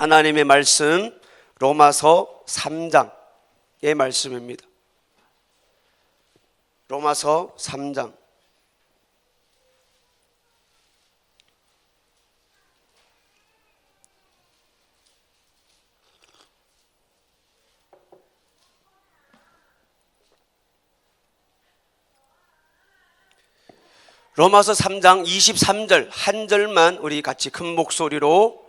하나님의 말씀 로마서 3장의 말씀입니다. 로마서 3장. 로마서 3장 23절 한 절만 우리 같이 큰 목소리로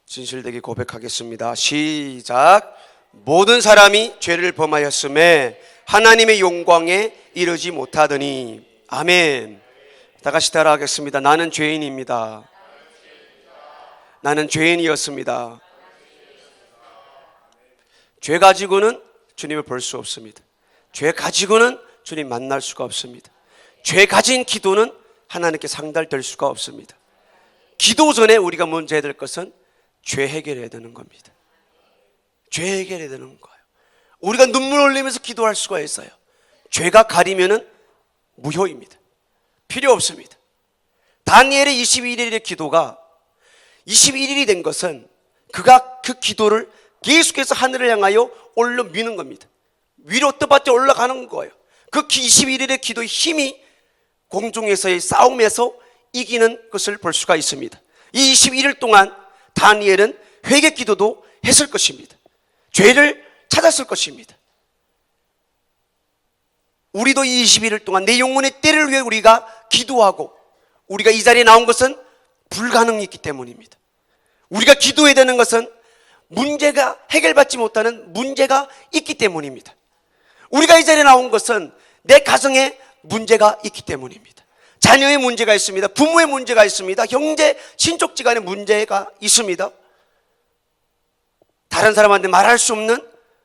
진실되게 고백하겠습니다. 시작. 모든 사람이 죄를 범하였음에 하나님의 영광에 이르지 못하더니. 아멘. 다 같이 따라하겠습니다. 나는 죄인입니다. 나는 죄인이었습니다. 죄 가지고는 주님을 볼 수 없습니다. 죄 가지고는 주님 만날 수가 없습니다. 죄 가진 기도는 하나님께 상달될 수가 없습니다. 기도 전에 우리가 먼저 해야 될 것은 죄 해결해야 되는 겁니다. 죄 해결해야 되는 거예요. 우리가 눈물 흘리면서 기도할 수가 있어요. 죄가 가리면은 무효입니다. 필요 없습니다. 다니엘의 21일의 기도가 21일이 된 것은 그가 그 기도를 계속해서 하늘을 향하여 올려 미는 겁니다. 위로 뜻밖에 올라가는 거예요. 그 21일의 기도의 힘이 공중에서의 싸움에서 이기는 것을 볼 수가 있습니다. 이 21일 동안 다니엘은 회개 기도도 했을 것입니다. 죄를 찾았을 것입니다. 우리도 이 21일 동안 내 영혼의 때를 위해 우리가 기도하고 우리가 이 자리에 나온 것은 불가능이 있기 때문입니다. 우리가 기도해야 되는 것은 문제가 해결받지 못하는 문제가 있기 때문입니다. 우리가 이 자리에 나온 것은 내 가정에 문제가 있기 때문입니다. 자녀의 문제가 있습니다. 부모의 문제가 있습니다. 형제, 친족지간의 문제가 있습니다. 다른 사람한테 말할 수 없는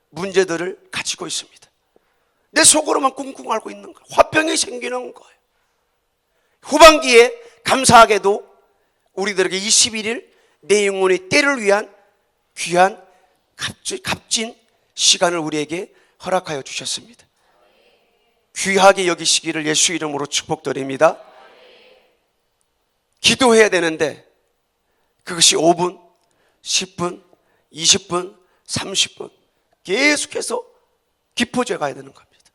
문제들을 가지고 있습니다. 내 속으로만 꿍꿍 앓고 있는 거예요. 화병이 생기는 거예요. 후반기에 감사하게도 우리들에게 21일 내 영혼의 때를 위한 귀한 값진 시간을 우리에게 허락하여 주셨습니다. 귀하게 여기시기를 예수 이름으로 축복드립니다. 기도해야 되는데 그것이 5분, 10분, 20분, 30분 계속해서 깊어져 가야 되는 겁니다.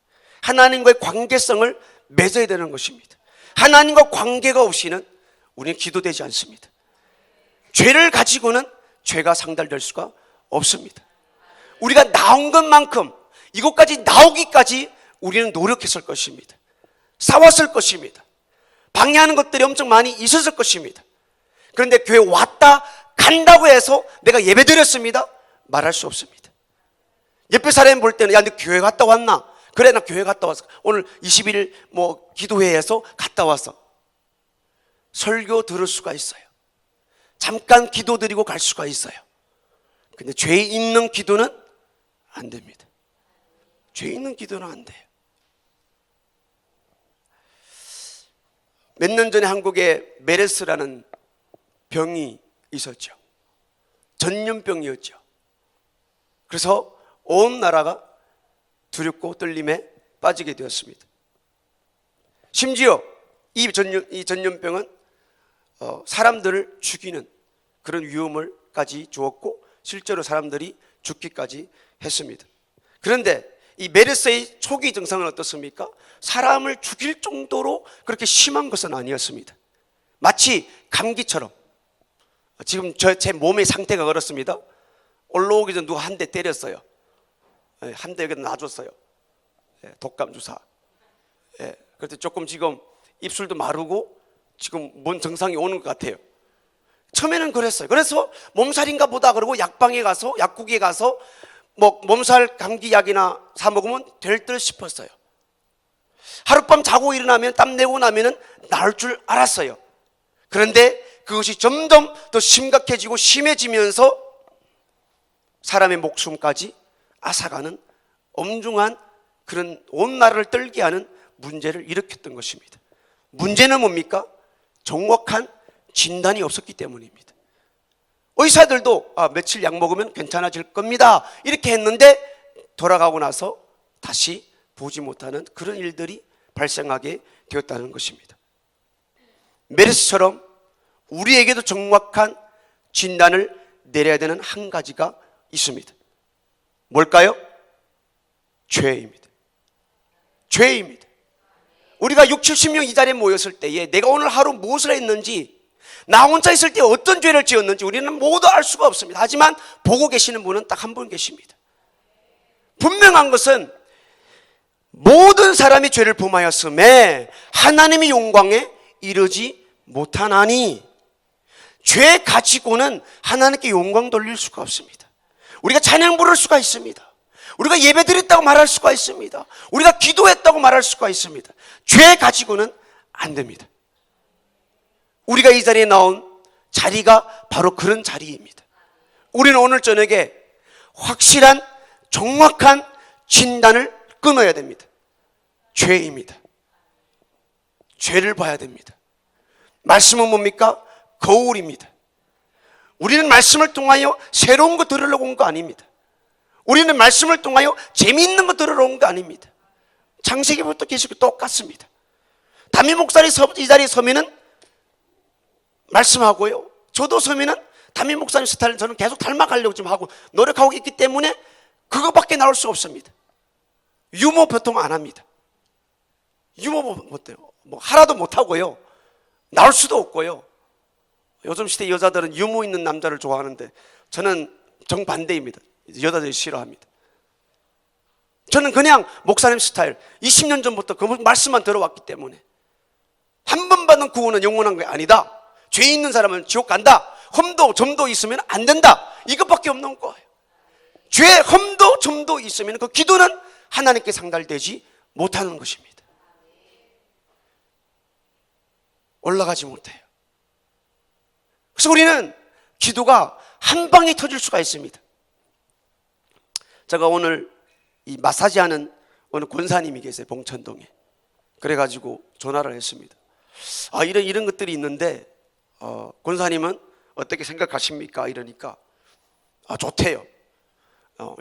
하나님과의 관계성을 맺어야 되는 것입니다. 하나님과 관계가 없이는 우리는 기도되지 않습니다. 죄를 가지고는 죄가 상달될 수가 없습니다. 우리가 나온 것만큼 이곳까지 나오기까지 우리는 노력했을 것입니다. 싸웠을 것입니다. 방해하는 것들이 엄청 많이 있었을 것입니다. 그런데 교회 왔다 간다고 해서 내가 예배 드렸습니다 말할 수 없습니다. 옆에 사람이 볼 때는 야, 너 교회 갔다 왔나? 그래, 나 교회 갔다 왔어. 오늘 20일 기도회에서 갔다 왔어. 설교 들을 수가 있어요. 잠깐 기도 드리고 갈 수가 있어요. 근데 죄 있는 기도는 안 됩니다. 죄 있는 기도는 안 돼요. 몇 년 전에 한국에 메르스라는 병이 있었죠. 전염병이었죠. 그래서 온 나라가 두렵고 떨림에 빠지게 되었습니다. 심지어 이 전염병은 사람들을 죽이는 그런 위험을까지 주었고 실제로 사람들이 죽기까지 했습니다. 그런데 이 메르스의 초기 증상은 어떻습니까? 사람을 죽일 정도로 그렇게 심한 것은 아니었습니다. 마치 감기처럼. 지금 제 몸의 상태가 그렇습니다. 올라오기 전에 누가 한 대 때렸어요. 한 대 여기다 놔줬어요. 독감 주사. 그래서 조금 지금 입술도 마르고 지금 뭔 증상이 오는 것 같아요. 처음에는 그랬어요. 그래서 몸살인가 보다 그러고 약방에 가서 약국에 가서 몸살 감기 약이나 사 먹으면 될 듯 싶었어요. 하룻밤 자고 일어나면 땀 내고 나면은 나을 줄 알았어요. 그런데 그것이 점점 더 심각해지고 심해지면서 사람의 목숨까지 앗아가는 엄중한 그런 온 나라를 떨게 하는 문제를 일으켰던 것입니다. 문제는 뭡니까? 정확한 진단이 없었기 때문입니다. 의사들도 며칠 약 먹으면 괜찮아질 겁니다 이렇게 했는데 돌아가고 나서 다시 보지 못하는 그런 일들이 발생하게 되었다는 것입니다. 메르스처럼 우리에게도 정확한 진단을 내려야 되는 한 가지가 있습니다. 뭘까요? 죄입니다. 죄입니다. 우리가 6, 70명 이 자리에 모였을 때에 내가 오늘 하루 무엇을 했는지, 나 혼자 있을 때 어떤 죄를 지었는지 우리는 모두 알 수가 없습니다. 하지만 보고 계시는 분은 딱 한 분 계십니다. 분명한 것은 모든 사람이 죄를 범하였음에 하나님의 영광에 이르지 못하나니, 죄 가지고는 하나님께 영광 돌릴 수가 없습니다. 우리가 찬양 부를 수가 있습니다. 우리가 예배 드렸다고 말할 수가 있습니다. 우리가 기도했다고 말할 수가 있습니다. 죄 가지고는 안 됩니다. 우리가 이 자리에 나온 자리가 바로 그런 자리입니다. 우리는 오늘 저녁에 확실한 정확한 진단을 끊어야 됩니다. 죄입니다. 죄를 봐야 됩니다. 말씀은 뭡니까? 거울입니다. 우리는 말씀을 통하여 새로운 거 들으려고 온 거 아닙니다. 우리는 말씀을 통하여 재미있는 거 들으러 온 거 아닙니다. 창세기부터 계시고 똑같습니다. 담임 목사님 이 자리에 서면은 말씀하고요, 저도 서면은 담임 목사님 스타일을 저는 계속 닮아가려고 지금 하고 노력하고 있기 때문에 그거밖에 나올 수 없습니다. 유머 보통 안 합니다. 유머 못해요. 뭐 하나도 못하고요, 나올 수도 없고요. 요즘 시대 여자들은 유머 있는 남자를 좋아하는데 저는 정반대입니다. 여자들이 싫어합니다. 저는 그냥 목사님 스타일, 20년 전부터 그 말씀만 들어왔기 때문에 한 번 받는 구원은 영원한 게 아니다, 죄 있는 사람은 지옥 간다, 험도 점도 있으면 안 된다, 이것밖에 없는 거예요. 죄, 험도 점도 있으면 그 기도는 하나님께 상달되지 못하는 것입니다. 올라가지 못해요. 그래서 우리는 기도가 한 방에 터질 수가 있습니다. 제가 오늘 이 마사지 하는 어느 권사님이 계세요, 봉천동에. 그래가지고 전화를 했습니다. 이런 것들이 있는데 권사님은 어떻게 생각하십니까? 이러니까 좋대요.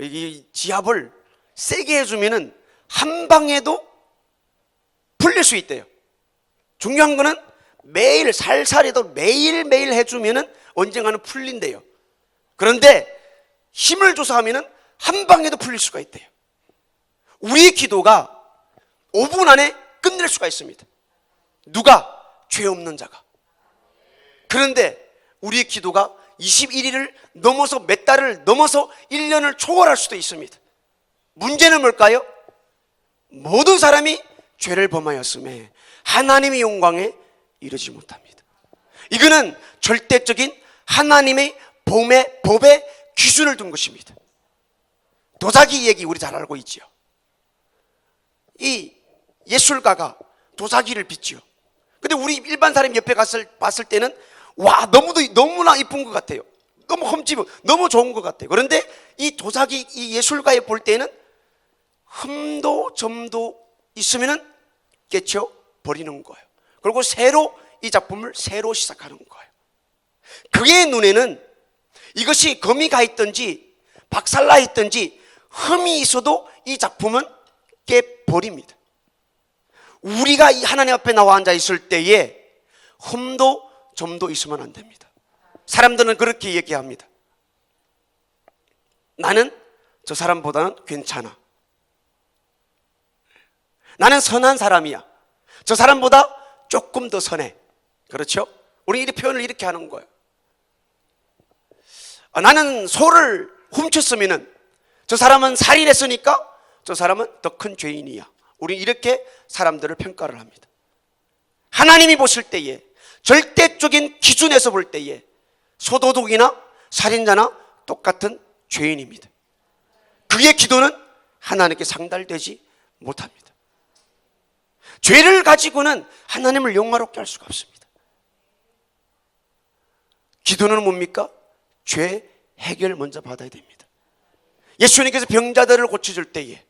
이 지압을 세게 해주면은 한 방에도 풀릴 수 있대요. 중요한 거는 매일 살살해도 매일매일 해주면은 언젠가는 풀린대요. 그런데 힘을 줘서 하면은 한 방에도 풀릴 수가 있대요. 우리의 기도가 5분 안에 끝낼 수가 있습니다. 누가? 죄 없는 자가. 그런데 우리의 기도가 21일을 넘어서 몇 달을 넘어서 1년을 초월할 수도 있습니다. 문제는 뭘까요? 모든 사람이 죄를 범하였음에 하나님의 영광에 이르지 못합니다. 이거는 절대적인 하나님의 법의 기준을 둔 것입니다. 도자기 얘기 우리 잘 알고 있지요. 이 예술가가 도자기를 빚지요. 근데 우리 일반 사람 옆에 봤을 때는 와, 너무나 이쁜 것 같아요. 너무 흠집어, 너무 좋은 것 같아요. 그런데 이 도자기, 이 예술가에 볼 때는 흠도 점도 있으면은 깨쳐 버리는 거예요. 그리고 이 작품을 새로 시작하는 거예요. 그의 눈에는 이것이 금이 가 있든지 박살나 있든지 흠이 있어도 이 작품은 깨버립니다. 우리가 이 하나님 앞에 나와 앉아 있을 때에 흠도 점도 있으면 안 됩니다. 사람들은 그렇게 얘기합니다. 나는 저 사람보다는 괜찮아. 나는 선한 사람이야. 저 사람보다 조금 더 선해. 그렇죠? 우리 이 표현을 이렇게 하는 거예요. 나는 소를 훔쳤으면은 저 사람은 살인했으니까 저 사람은 더 큰 죄인이야. 우리 이렇게 사람들을 평가를 합니다. 하나님이 보실 때에, 절대적인 기준에서 볼 때에 소도둑이나 살인자나 똑같은 죄인입니다. 그의 기도는 하나님께 상달되지 못합니다. 죄를 가지고는 하나님을 영화롭게 할 수가 없습니다. 기도는 뭡니까? 죄 해결 먼저 받아야 됩니다. 예수님께서 병자들을 고쳐줄 때에,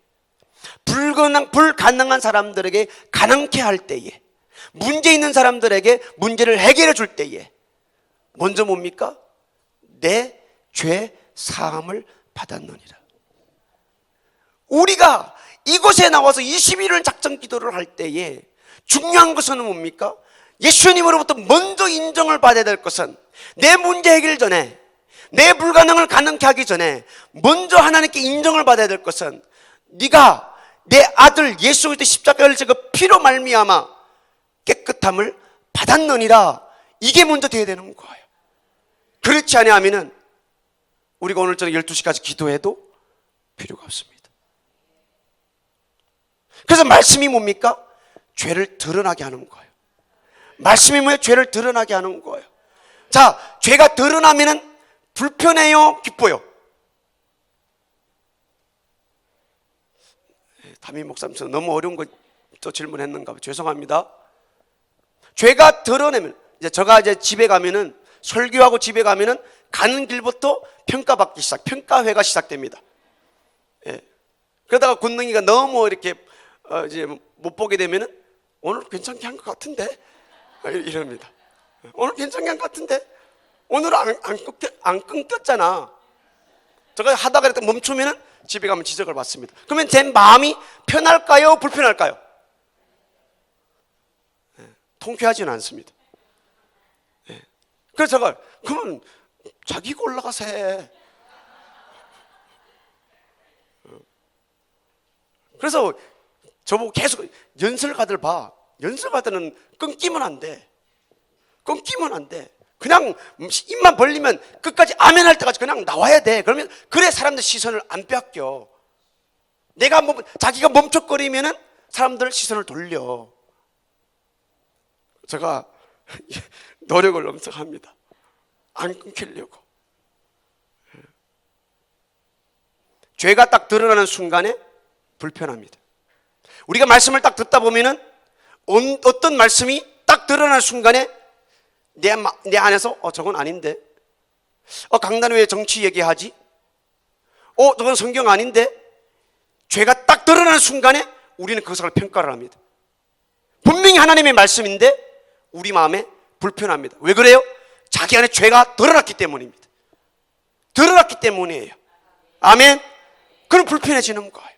불가능한 사람들에게 가능케 할 때에, 문제 있는 사람들에게 문제를 해결해 줄 때에 먼저 뭡니까? 내 죄 사함을 받았느니라. 우리가 이곳에 나와서 21일 작전 기도를 할 때에 중요한 것은 뭡니까? 예수님으로부터 먼저 인정을 받아야 될 것은 내 문제 해결 전에 내 불가능을 가능케 하기 전에 먼저 하나님께 인정을 받아야 될 것은 네가 내 아들 예수 그리스도의 십자가를 지고 피로 말미암아 깨끗함을 받았느니라. 이게 먼저 돼야 되는 거예요. 그렇지 아니하면은 우리가 오늘 저녁 12시까지 기도해도 필요가 없습니다. 그래서 말씀이 뭡니까? 죄를 드러나게 하는 거예요. 말씀이 뭐예요? 죄를 드러나게 하는 거예요. 자, 죄가 드러나면은 불편해요? 기뻐요? 담임 목사님, 저 너무 어려운 거 또 질문했는가 봐요. 죄송합니다. 죄가 드러내면, 제가 집에 가면은, 설교하고 집에 가면은 가는 길부터 평가받기 평가회가 시작됩니다. 예. 그러다가 권능이가 너무 이렇게 이제 못 보게 되면은 오늘 괜찮게 한 것 같은데 이럽니다. 오늘 괜찮게 한 것 같은데 오늘 안 끊겼잖아. 제가 하다가 이렇게 멈추면은 집에 가면 지적을 받습니다. 그러면 제 마음이 편할까요? 불편할까요? 예. 통쾌하지는 않습니다. 예. 그래서 제가 그러면 자기가 올라가서 해. 그래서 저보고 계속 연설가들 봐. 연설가들은 끊기면 안 돼. 끊기면 안 돼. 그냥 입만 벌리면 끝까지 아멘 할 때까지 그냥 나와야 돼. 그러면 그래 사람들 시선을 안 뺏겨. 자기가 멈춰거리면은 사람들 시선을 돌려. 제가 노력을 엄청 합니다. 안 끊기려고. 죄가 딱 드러나는 순간에 불편합니다. 우리가 말씀을 딱 듣다 보면은 어떤 말씀이 딱 드러나는 순간에 내 안에서 저건 아닌데, 강단이 왜 정치 얘기하지? 저건 성경 아닌데. 죄가 딱 드러나는 순간에 우리는 그것을 평가를 합니다. 분명히 하나님의 말씀인데 우리 마음에 불편합니다. 왜 그래요? 자기 안에 죄가 드러났기 때문입니다. 드러났기 때문이에요. 아멘. 그럼 불편해지는 거예요.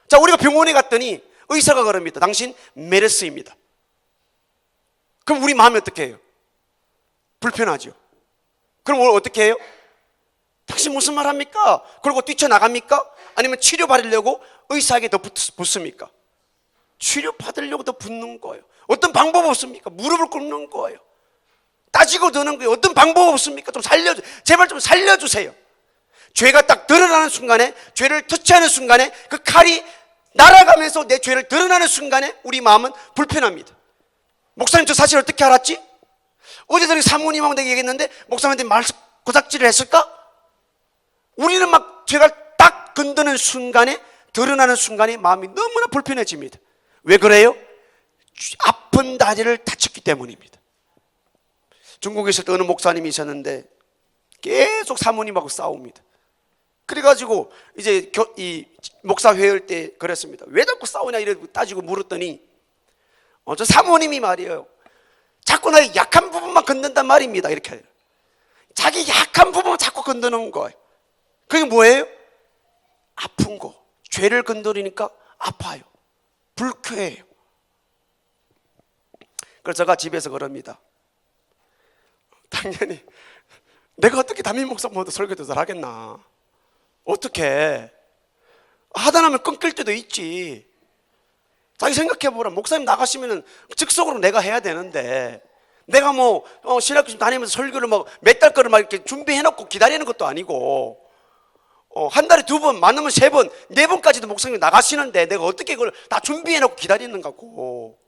자, 우리가 병원에 갔더니 의사가 그럽니다. 당신 메르스입니다. 그럼 우리 마음이 어떻게 해요? 불편하죠. 그럼 오늘 어떻게 해요? 당신 무슨 말 합니까? 그러고 뛰쳐나갑니까? 아니면 치료받으려고 의사에게 더 붙습니까? 치료받으려고 더 붙는 거예요. 어떤 방법 없습니까? 무릎을 꿇는 거예요. 따지고 드는 거예요. 어떤 방법 없습니까? 제발 좀 살려주세요. 죄가 딱 드러나는 순간에, 죄를 터치하는 순간에, 그 칼이 날아가면서 내 죄를 드러나는 순간에 우리 마음은 불편합니다. 목사님, 저 사실 어떻게 알았지? 어제 저녁에 사모님하고 내가 얘기했는데 목사님한테 고작질을 했을까? 우리는 막 죄가 딱 건드는 순간에, 드러나는 순간에 마음이 너무나 불편해집니다. 왜 그래요? 아픈 다리를 다쳤기 때문입니다. 중국에 있을 때 어느 목사님이 있었는데 계속 사모님하고 싸웁니다. 그래가지고 이제 이 목사 회의할 때 그랬습니다. 왜 자꾸 싸우냐 이러고 따지고 물었더니 저 사모님이 말이에요, 자꾸 나의 약한 부분만 건든단 말입니다. 이렇게 자기 약한 부분만 자꾸 건드는 거예요. 그게 뭐예요? 아픈 거. 죄를 건드리니까 아파요. 불쾌해요. 그래서 제가 집에서 그럽니다. 당연히 내가 어떻게 담임 목사보다 설교도 잘하겠나. 어떻게 하다 나면 끊길 때도 있지. 자기 생각해보라. 목사님 나가시면은 즉석으로 내가 해야 되는데, 내가 신학교 다니면서 설교를 몇 달 거를 이렇게 준비해놓고 기다리는 것도 아니고, 한 달에 2번, 많으면 3번, 4번까지도 목사님이 나가시는데 내가 어떻게 그걸 다 준비해놓고 기다리는 거고.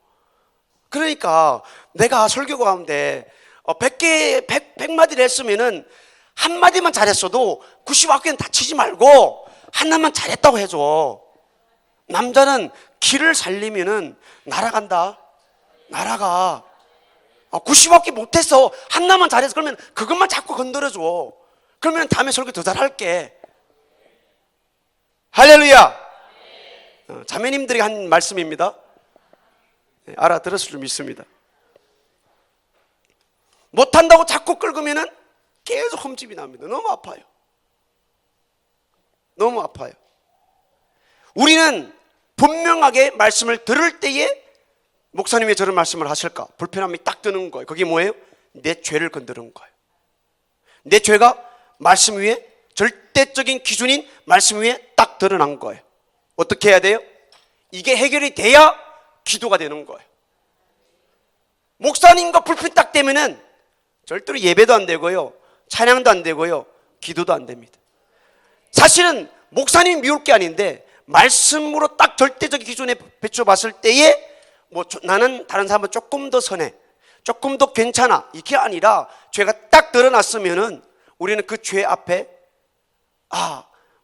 그러니까 내가 설교 가운데 100마디를 했으면은 한마디만 잘했어도 99개는 다치지 말고 하나만 잘했다고 해줘. 남자는 길을 살리면은 날아간다. 날아가. 99개 못했어. 하나만 잘해서 그러면 그것만 자꾸 건드려줘. 그러면 다음에 설교 더 잘할게. 할렐루야. 자매님들이 한 말씀입니다. 알아들었을 줄 믿습니다. 못한다고 자꾸 끌으면은 계속 흠집이 납니다. 너무 아파요. 너무 아파요. 우리는 분명하게 말씀을 들을 때에 목사님이 저런 말씀을 하실까? 불편함이 딱 드는 거예요. 그게 뭐예요? 내 죄를 건드는 거예요. 내 죄가 말씀 위에, 절대적인 기준인 말씀 위에 딱 드러난 거예요. 어떻게 해야 돼요? 이게 해결이 돼야 기도가 되는 거예요. 목사님과 불편 딱 되면은 절대로 예배도 안 되고요, 찬양도 안 되고요, 기도도 안 됩니다. 사실은 목사님이 미울 게 아닌데 말씀으로 딱 절대적인 기준에 비춰봤을 때에 나는 다른 사람은 조금 더 선해, 조금 더 괜찮아, 이게 아니라 죄가 딱 드러났으면은 우리는 그 죄 앞에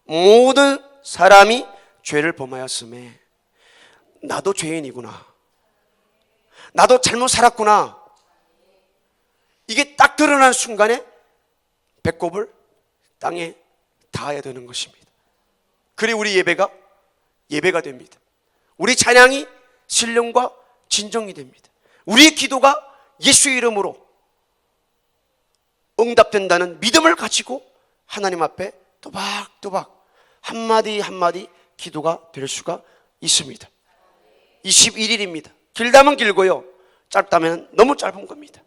모든 사람이 죄를 범하였음에 나도 죄인이구나, 나도 잘못 살았구나, 이게 딱 드러난 순간에 배꼽을 땅에 닿아야 되는 것입니다. 그래 우리 예배가 됩니다. 우리 찬양이 신령과 진정이 됩니다. 우리의 기도가 예수 이름으로 응답된다는 믿음을 가지고 하나님 앞에 또박또박 한마디 한마디 기도가 될 수가 있습니다. 21일입니다. 길다면 길고요, 짧다면 너무 짧은 겁니다.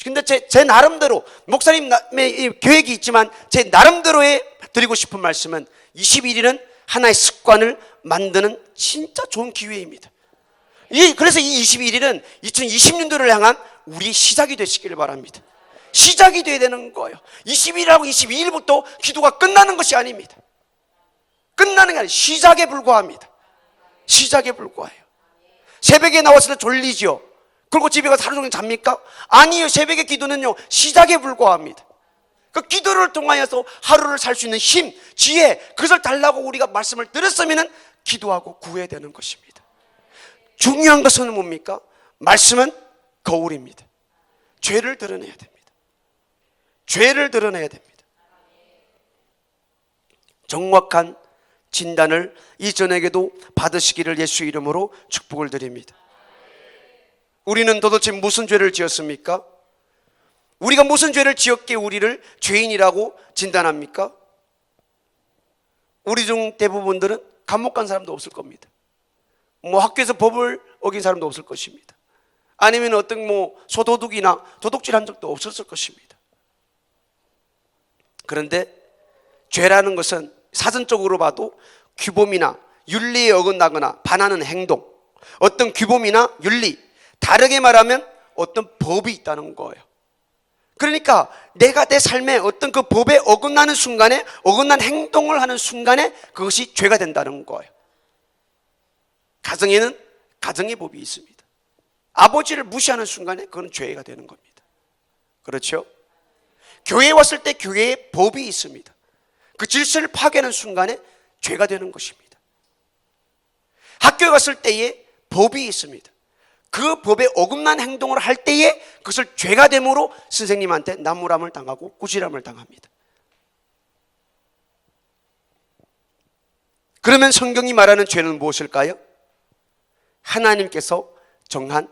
근데 제 나름대로, 목사님의 계획이 있지만 제 나름대로의 드리고 싶은 말씀은 21일은 하나의 습관을 만드는 진짜 좋은 기회입니다. 그래서 이 21일은 2020년도를 향한 우리 시작이 되시길 바랍니다. 시작이 돼야 되는 거예요. 21일하고 22일부터 기도가 끝나는 것이 아닙니다. 끝나는 게 아니라 시작에 불과합니다. 시작에 불과해요. 새벽에 나왔을 때 졸리죠? 그리고 집에 가서 하루 종일 잡니까? 아니요. 새벽의 기도는요, 시작에 불과합니다. 그 기도를 통하여서 하루를 살 수 있는 힘, 지혜, 그것을 달라고 우리가 말씀을 들었으면 기도하고 구해야 되는 것입니다. 중요한 것은 뭡니까? 말씀은 거울입니다. 죄를 드러내야 됩니다. 죄를 드러내야 됩니다. 정확한 진단을 이전에게도 받으시기를 예수 이름으로 축복을 드립니다. 우리는 도대체 무슨 죄를 지었습니까? 우리가 무슨 죄를 지었기에 우리를 죄인이라고 진단합니까? 우리 중 대부분들은 감옥 간 사람도 없을 겁니다. 학교에서 법을 어긴 사람도 없을 것입니다. 아니면 어떤 소도둑이나 도둑질한 적도 없었을 것입니다. 그런데 죄라는 것은 사전적으로 봐도 규범이나 윤리에 어긋나거나 반하는 행동, 어떤 규범이나 윤리, 다르게 말하면 어떤 법이 있다는 거예요. 그러니까 내가 내 삶에 어떤 그 법에 어긋나는 순간에, 어긋난 행동을 하는 순간에 그것이 죄가 된다는 거예요. 가정에는 가정의 법이 있습니다. 아버지를 무시하는 순간에 그건 죄가 되는 겁니다. 그렇죠? 교회에 왔을 때 교회의 법이 있습니다. 그 질서를 파괴하는 순간에 죄가 되는 것입니다. 학교에 갔을 때에 법이 있습니다. 그 법에 어긋난 행동을 할 때에 그것을 죄가 됨으로 선생님한테 나무람을 당하고 꾸지람을 당합니다. 그러면 성경이 말하는 죄는 무엇일까요? 하나님께서 정한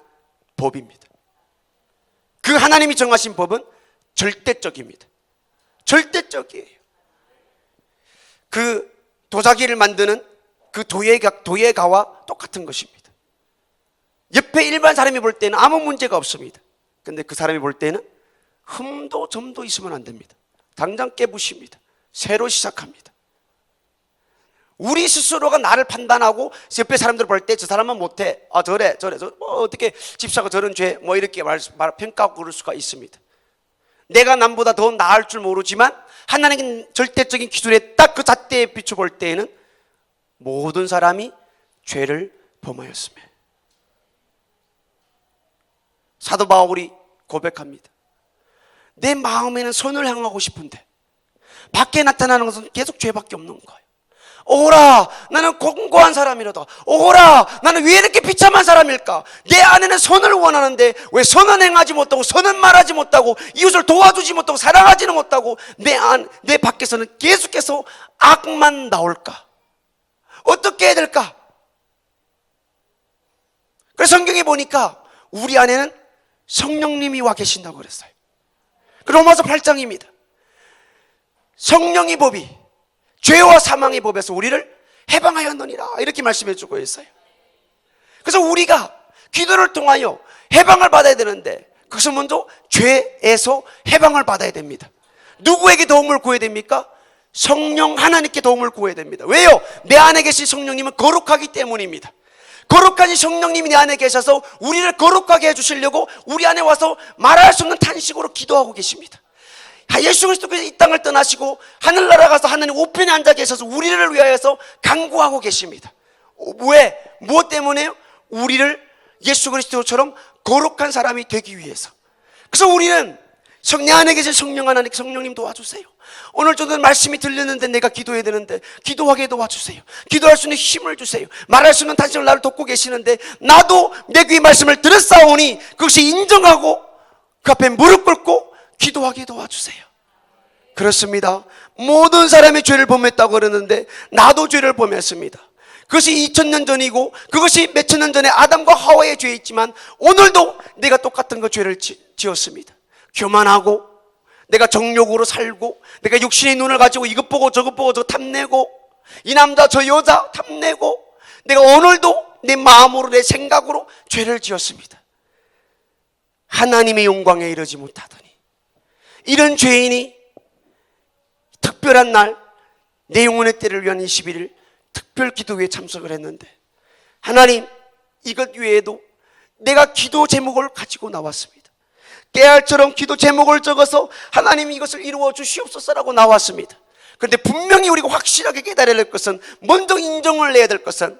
법입니다. 그 하나님이 정하신 법은 절대적입니다. 절대적이에요. 그 도자기를 만드는 그 도예가와 똑같은 것입니다. 옆에 일반 사람이 볼 때는 아무 문제가 없습니다. 근데 그 사람이 볼 때는 흠도 점도 있으면 안 됩니다. 당장 깨부십니다. 새로 시작합니다. 우리 스스로가 나를 판단하고 옆에 사람들 볼 때 저 사람은 못해, 저래 어떻게 집사가 저런 죄 이렇게 평가하고 그럴 수가 있습니다. 내가 남보다 더 나을 줄 모르지만 하나님의 절대적인 기준에 딱 그 잣대에 비춰볼 때에는 모든 사람이 죄를 범하였으며, 사도 바울이 고백합니다. 내 마음에는 선을 향하고 싶은데 밖에 나타나는 것은 계속 죄밖에 없는 거예요. 오라, 나는 공고한 사람이로다. 오라, 나는 왜 이렇게 비참한 사람일까? 내 안에는 선을 원하는데 왜 선은 행하지 못하고 선은 말하지 못하고 이웃을 도와주지 못하고 사랑하지는 못하고 내 밖에서는 계속해서 악만 나올까? 어떻게 해야 될까? 그래서 성경에 보니까 우리 안에는 성령님이 와 계신다고 그랬어요. 로마서 8장입니다. 성령의 법이 죄와 사망의 법에서 우리를 해방하였느니라 이렇게 말씀해 주고 있어요. 그래서 우리가 기도를 통하여 해방을 받아야 되는데 그것은 먼저 죄에서 해방을 받아야 됩니다. 누구에게 도움을 구해야 됩니까? 성령 하나님께 도움을 구해야 됩니다. 왜요? 내 안에 계신 성령님은 거룩하기 때문입니다. 거룩한 성령님이 내 안에 계셔서 우리를 거룩하게 해주시려고 우리 안에 와서 말할 수 없는 탄식으로 기도하고 계십니다. 예수 그리스도께서 이 땅을 떠나시고 하늘나라 가서 하나님 우편에 앉아 계셔서 우리를 위하여서 간구하고 계십니다. 왜? 무엇 때문에요? 우리를 예수 그리스도처럼 거룩한 사람이 되기 위해서. 그래서 우리는 내 안에 계신 성령 하나님, 성령님 도와주세요. 오늘 저는 말씀이 들리는데 내가 기도해야 되는데 기도하게 도와주세요. 기도할 수 있는 힘을 주세요. 말할 수 있는 탄식을 나를 돕고 계시는데 나도 내 귀의 말씀을 들었사오니 그것이 인정하고 그 앞에 무릎 꿇고 기도하게 도와주세요. 그렇습니다. 모든 사람이 죄를 범했다고 그러는데 나도 죄를 범했습니다. 그것이 2000년 전이고 그것이 몇천 년 전에 아담과 하와의 죄였지만 오늘도 내가 똑같은 그 죄를 지었습니다. 교만하고 내가 정욕으로 살고 내가 육신의 눈을 가지고 이것 보고 저것 보고 저 탐내고 이 남자 저 여자 탐내고 내가 오늘도 내 마음으로 내 생각으로 죄를 지었습니다. 하나님의 영광에 이르지 못하더니 이런 죄인이 특별한 날 내 영혼의 때를 위한 21일 특별 기도회에 참석을 했는데 하나님 이것 외에도 내가 기도 제목을 가지고 나왔습니다. 깨알처럼 기도 제목을 적어서 하나님 이것을 이루어 주시옵소서라고 나왔습니다. 그런데 분명히 우리가 확실하게 깨달아야 될 것은 먼저 인정을 해야 될 것은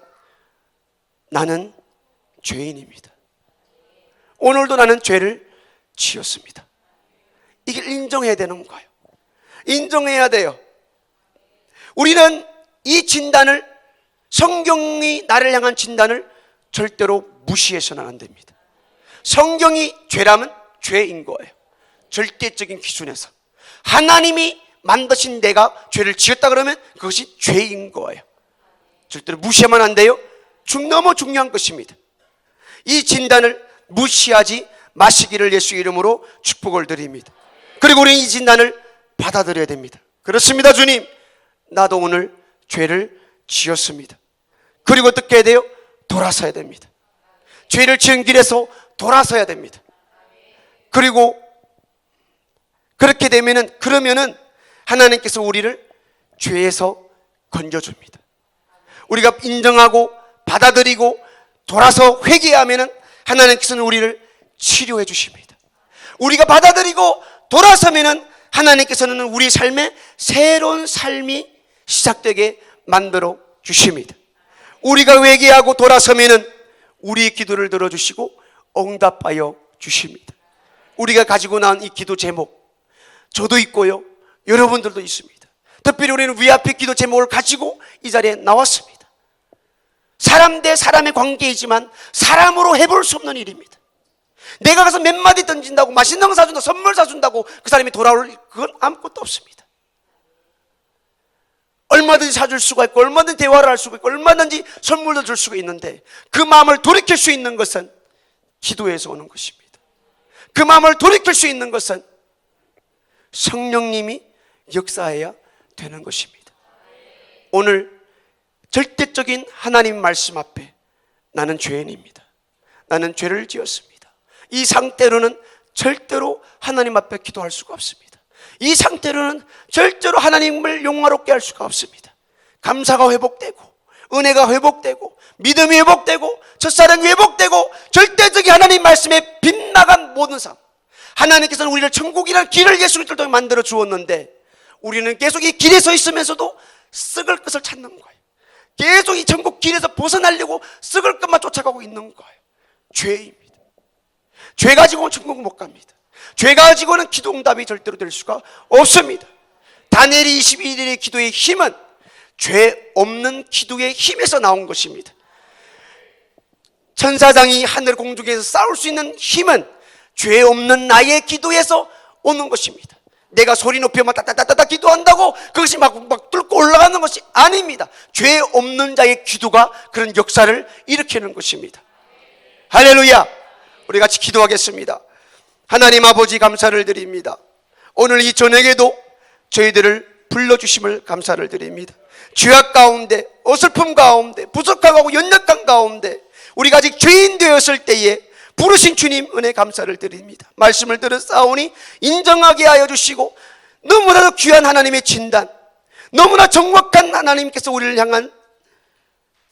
나는 죄인입니다. 오늘도 나는 죄를 지었습니다. 이걸 인정해야 되는 거예요. 인정해야 돼요. 우리는 이 진단을 성경이 나를 향한 진단을 절대로 무시해서는 안 됩니다. 성경이 죄라면 죄인 거예요. 절대적인 기준에서 하나님이 만드신 내가 죄를 지었다 그러면 그것이 죄인 거예요. 절대로 무시하면 안 돼요. 너무 중요한 것입니다. 이 진단을 무시하지 마시기를 예수 이름으로 축복을 드립니다. 그리고 우리는 이 진단을 받아들여야 됩니다. 그렇습니다. 주님, 나도 오늘 죄를 지었습니다. 그리고 어떻게 해야 돼요? 돌아서야 됩니다. 죄를 지은 길에서 돌아서야 됩니다. 그리고 그렇게 되면은 그러면은 하나님께서 우리를 죄에서 건져줍니다. 우리가 인정하고 받아들이고 돌아서 회개하면은 하나님께서는 우리를 치료해 주십니다. 우리가 받아들이고 돌아서면은 하나님께서는 우리 삶에 새로운 삶이 시작되게 만들어 주십니다. 우리가 회개하고 돌아서면은 우리의 기도를 들어주시고 응답하여 주십니다. 우리가 가지고 나온 이 기도 제목 저도 있고요, 여러분들도 있습니다. 특별히 우리는 위아래 기도 제목을 가지고 이 자리에 나왔습니다. 사람 대 사람의 관계이지만 사람으로 해볼 수 없는 일입니다. 내가 가서 몇 마디 던진다고 맛있는 거 사준다, 선물 사준다고 그 사람이 돌아올 그건 아무것도 없습니다. 얼마든지 사줄 수가 있고 얼마든지 대화를 할 수가 있고 얼마든지 선물도 줄 수가 있는데 그 마음을 돌이킬 수 있는 것은 기도에서 오는 것입니다. 그 마음을 돌이킬 수 있는 것은 성령님이 역사해야 되는 것입니다. 오늘 절대적인 하나님 말씀 앞에 나는 죄인입니다. 나는 죄를 지었습니다. 이 상태로는 절대로 하나님 앞에 기도할 수가 없습니다. 이 상태로는 절대로 하나님을 영화롭게 할 수가 없습니다. 감사가 회복되고 은혜가 회복되고 믿음이 회복되고 첫사랑이 회복되고 절대적인 하나님 말씀에 빗나간 모든 삶, 하나님께서는 우리를 천국이라는 길을 예수 그리스도를 통해 만들어 주었는데 우리는 계속 이 길에 서 있으면서도 썩을 것을 찾는 거예요. 계속 이 천국 길에서 벗어나려고 썩을 것만 쫓아가고 있는 거예요. 죄입니다. 죄 가지고는 천국 못 갑니다. 죄 가지고는 기도 응답이 절대로 될 수가 없습니다. 다니엘이 21일의 기도의 힘은 죄 없는 기도의 힘에서 나온 것입니다. 천사장이 하늘 공중에서 싸울 수 있는 힘은 죄 없는 나의 기도에서 오는 것입니다. 내가 소리 높여 막 따따따따 기도한다고 그것이 막 뚫고 올라가는 것이 아닙니다. 죄 없는 자의 기도가 그런 역사를 일으키는 것입니다. 할렐루야. 우리 같이 기도하겠습니다. 하나님 아버지 감사를 드립니다. 오늘 이 저녁에도 저희들을 불러주심을 감사를 드립니다. 죄악 가운데 어설픔 가운데 부족하고 연약한 가운데 우리가 아직 죄인 되었을 때에 부르신 주님 은혜 감사를 드립니다. 말씀을 들었사오니 인정하게 하여 주시고 너무나도 귀한 하나님의 진단, 너무나 정확한 하나님께서 우리를 향한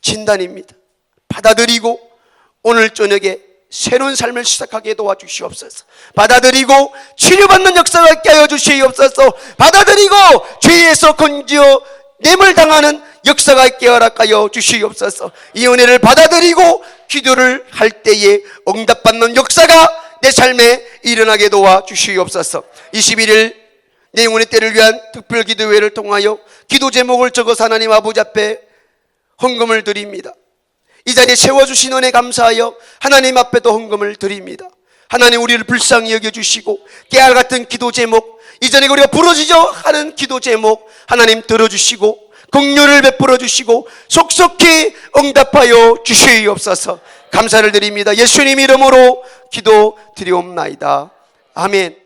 진단입니다. 받아들이고 오늘 저녁에 새로운 삶을 시작하게 도와주시옵소서. 받아들이고 치료받는 역사가 있게 하여 주시옵소서. 받아들이고 죄에서 건져 뇌물당하는 역사가 있게 허락하여 주시옵소서. 이 은혜를 받아들이고 기도를 할 때에 응답받는 역사가 내 삶에 일어나게 도와주시옵소서. 21일 내 영혼의 때를 위한 특별 기도회를 통하여 기도 제목을 적어서 하나님 아버지 앞에 헌금을 드립니다. 이 자리에 세워주신 은혜 감사하여 하나님 앞에도 헌금을 드립니다. 하나님 우리를 불쌍히 여겨주시고 깨알같은 기도 제목, 이전에 우리가 부러지죠 하는 기도 제목 하나님 들어주시고 긍휼을 베풀어 주시고 속속히 응답하여 주시옵소서. 감사를 드립니다. 예수님 이름으로 기도 드리옵나이다. 아멘.